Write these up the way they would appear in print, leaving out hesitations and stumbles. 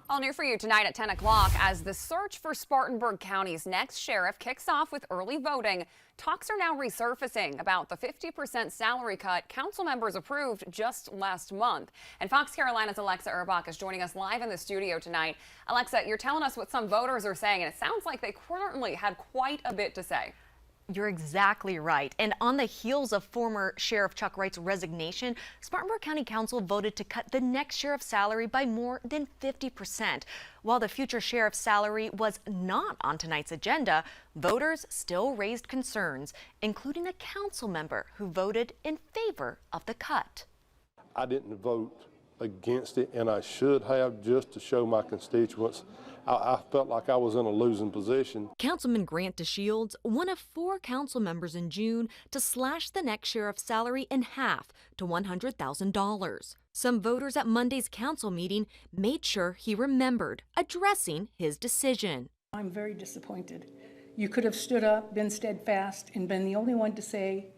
All new for you tonight at 10 o'clock as the search for Spartanburg County's next sheriff kicks off with early voting. Talks are now resurfacing about the 50% salary cut council members approved just last month. And Fox Carolina's Alexa Erbach is joining us live in the studio tonight. Alexa, you're telling us what some voters are saying, and it sounds like they currently had quite a bit to say. You're exactly right. And on the heels of former Sheriff Chuck Wright's resignation, Spartanburg County Council voted to cut the next sheriff's salary by more than 50%. While the future sheriff's salary was not on tonight's agenda, voters still raised concerns, including a council member who voted in favor of the cut. I didn't vote against it, and I should have, just to show my constituents. I felt like I was in a losing position. Councilman Grant DeShields, one of 4 council members in June to slash the next sheriff's salary in half to $100,000. Some voters at Monday's council meeting made sure he remembered addressing his decision. I'm very disappointed. You could have stood up, been steadfast, and been the only one to say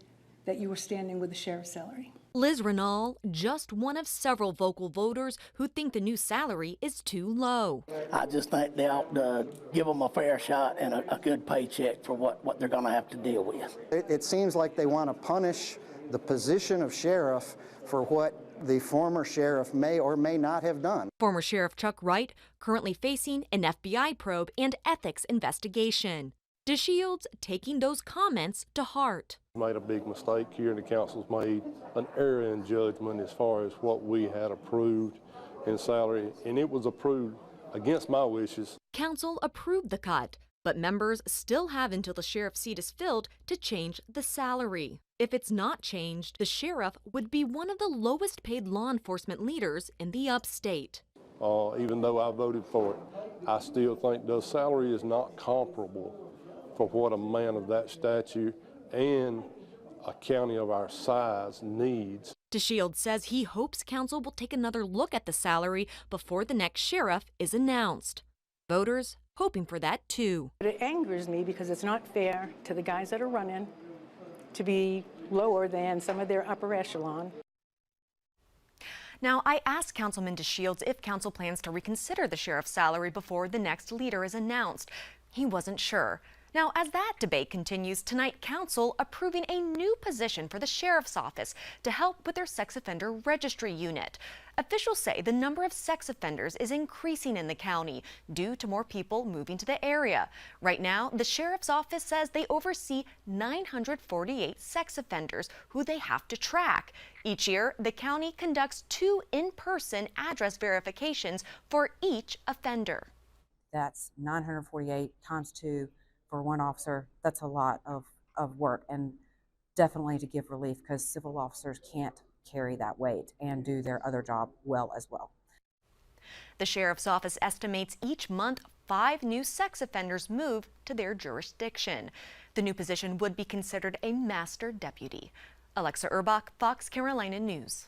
that you were standing with the sheriff's salary. Liz Renal, just one of several vocal voters who think the new salary is too low. I just think they ought to give them a fair shot and a good paycheck for what they're going to have to deal with. It seems like they want to punish the position of sheriff for what the former sheriff may or may not have done. Former Sheriff Chuck Wright currently facing an FBI probe and ethics investigation. DeShields taking those comments to heart. Made a big mistake here, and the council's made an error in judgment as far as what we had approved in salary, and it was approved against my wishes. Council approved the cut, but members still have until the sheriff's seat is filled to change the salary. If it's not changed, the sheriff would be one of the lowest paid law enforcement leaders in the upstate. Even though I voted for it, I still think the salary is not comparable for what a man of that stature and a county of our size needs. DeShields says he hopes council will take another look at the salary before the next sheriff is announced. Voters hoping for that too. It angers me because it's not fair to the guys that are running to be lower than some of their upper echelon. Now, I asked Councilman DeShields if council plans to reconsider the sheriff's salary before the next leader is announced. He wasn't sure. Now, as that debate continues, tonight council approving a new position for the sheriff's office to help with their sex offender registry unit. Officials say the number of sex offenders is increasing in the county due to more people moving to the area. Right now, the sheriff's office says they oversee 948 sex offenders who they have to track. Each year, the county conducts 2 in-person address verifications for each offender. That's 948 times 2 for one officer. That's a lot of work, and definitely to give relief because civil officers can't carry that weight and do their other job well as well. The sheriff's office estimates each month 5 new sex offenders move to their jurisdiction. The new position would be considered a master deputy. Alexa Erbach, Fox Carolina News.